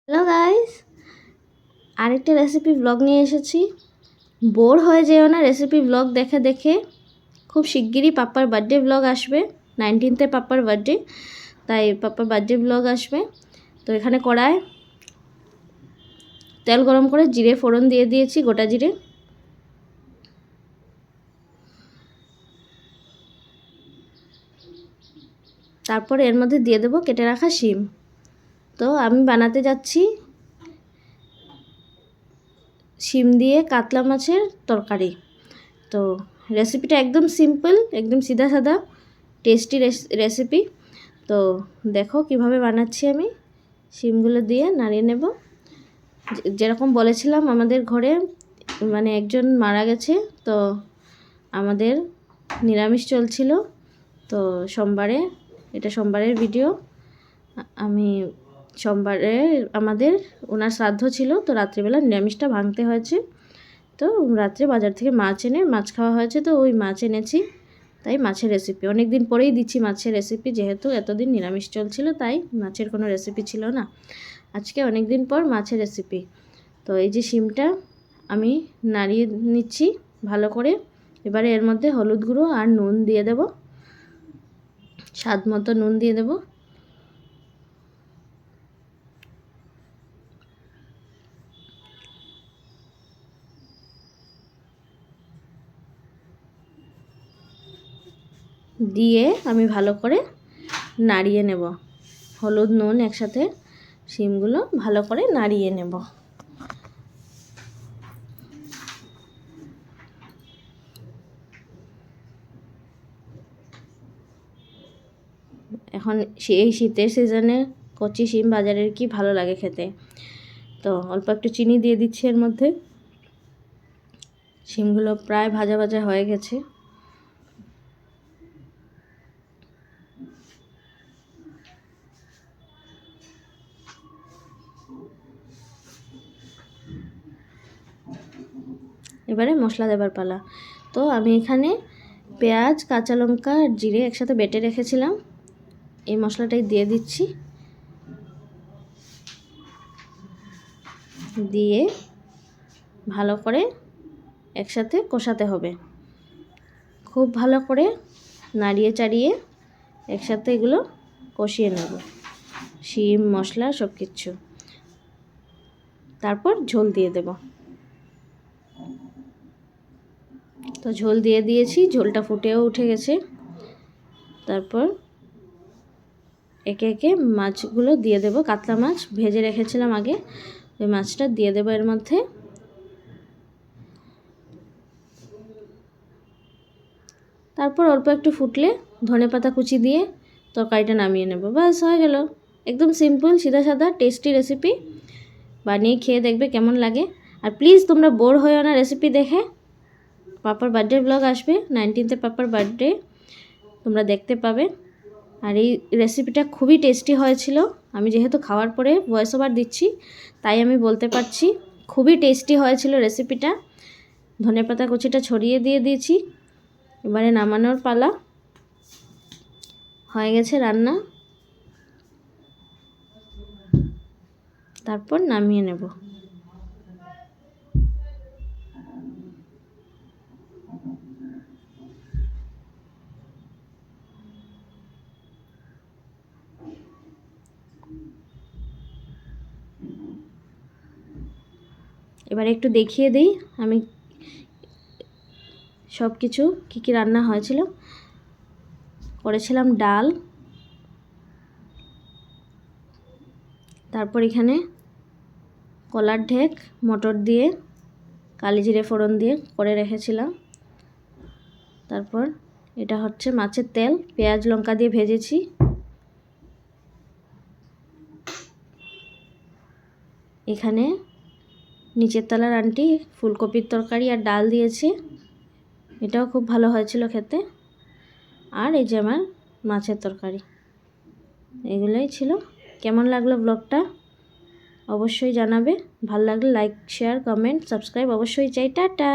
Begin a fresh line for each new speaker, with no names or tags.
Hello guys, আরেকটা recipe blog নিয়ে এসেছি। বোর হয়ে যেও না রেসিপি ব্লগ দেখে দেখে। খুব শিগগিরই পাপ্পার বার্থডে ব্লগ আসবে। 19th পাপ্পার বার্থডে, তাই পাপ্পার বার্থডে ব্লগ আসবে। তো এখানে কড়ায় তেল গরম করে জিরে ফোড়ন দিয়ে দিয়েছি, গোটা জিরে। তারপর এর মধ্যে দিয়ে দেবো কেটে রাখা শিম। তো আমি বানাতে যাচ্ছি শিম দিয়ে কাতলা মাছের তরকারি। তো রেসিপিটা একদম সিম্পল, একদম সিধা সাদা টেস্টি রেসিপি। তো দেখো কিভাবে বানাচ্ছি আমি। শিমগুলো দিয়ে নাড়িয়ে নেব। যেরকম বলেছিলাম, আমাদের ঘরে মানে একজন মারা গেছে, তো আমাদের নিরামিষ চলছিল। তো সোমবারে, এটা সোমবারের ভিডিও। আমি সোমবারে আমাদের ওনার শ্রাদ্ধ ছিল, তো রাত্রিবেলা নিরামিষটা ভাঙতে হয়েছে। তো রাত্রে বাজার থেকে মাছ খাওয়া হয়েছে, তো ওই মাছ এনেছি, তাই মাছের রেসিপি। অনেক দিন পরেই দিচ্ছি মাছের রেসিপি, যেহেতু এতদিন নিরামিষ চলছিল, তাই মাছের কোনো রেসিপি ছিল না। আজকে অনেক দিন পর মাছের রেসিপি। তো এই যে শিমটা আমি নাড়িয়ে নিচ্ছি ভালো করে। এবারে এর মধ্যে হলুদ গুঁড়ো আর নুন দিয়ে দেব, স্বাদ মতো নুন দিয়ে দেব। দিয়ে আমি ভালো করে নাড়িয়ে নেব। হলুদ নুন একসাথে শিমগুলো ভালো করে নাড়িয়ে নেব। এখন এই শীতের সিজনে কচি শিম বাজারের কি ভালো লাগে খেতে। তো অল্প একটু চিনি দিয়ে দিচ্ছি এর মধ্যে। শিমগুলো প্রায় ভাজা ভাজা হয়ে গেছে। এবারে মশলা দেবার পালা। তো আমি এখানে পেঁয়াজ, কাঁচা লঙ্কা আর জিরে একসাথে বেটে রেখেছিলাম, এই মশলাটাই দিয়ে দিচ্ছি। দিয়ে ভালো করে একসাথে কষাতে হবে। খুব ভালো করে নাড়িয়ে চাড়িয়ে একসাথে এগুলো কষিয়ে নেব, শিম মশলা সব কিছু। তারপর ঝোল দিয়ে দেব। তো ঝোল দিয়ে দিয়েছি, ঝোলটা ফুটেও উঠে গেছে। তারপর একে একে মাছগুলো দিয়ে দেব। কাতলা মাছ ভেজে রেখেছিলাম আগে, ওই মাছটা দিয়ে দেব এর মধ্যে। তারপর অল্প একটু ফুটলে ধনেপাতা কুচি দিয়ে তরকারিটা নামিয়ে নেব। ব্যাস হয়ে গেল। একদম সিম্পল সিধা সাদা টেস্টি রেসিপি। বানিয়ে খেয়ে দেখবে কেমন লাগে। আর প্লিজ তোমরা বোর হয়েও না রেসিপি দেখে। পাপার বার্থডে ব্লগ আসবে, 19th পাপার বার্থডে, তোমরা দেখতে পাবে। আর এই রেসিপিটা খুবই টেস্টি হয়েছিল। আমি যেহেতু খাওয়ার পরে ভয়েস ওভার দিচ্ছি, তাই আমি বলতে পারছি খুবই টেস্টি হয়েছিল রেসিপিটা। ধনেপাতা কুচিটা ছড়িয়ে দিয়ে দিয়েছি। এবারে নামানোর পালা। হয়ে গেছে রান্না, তারপর নামিয়ে নেব। এবারে একটু দেখিয়ে দিই আমি সব কিছু কী কী রান্না হয়েছিল। করেছিলাম ডাল, তারপর এখানে কলার ঢেক মটর দিয়ে কালি জিরে ফোড়ন দিয়ে করে রেখেছিলাম। তারপর এটা হচ্ছে মাছের তেল, পেঁয়াজ লঙ্কা দিয়ে ভেজেছি। এখানে নিচের তলার আন্টি ফুলকপির তরকারি আর ডাল দিয়েছে, এটাও খুব ভালো হয়েছিল খেতে। আর এই যে আমার মাছের তরকারি, এগুলোই ছিল। কেমন লাগলো ব্লগটা অবশ্যই জানাবে। ভালো লাগলে লাইক শেয়ার কমেন্ট সাবস্ক্রাইব অবশ্যই চাই। টাটা।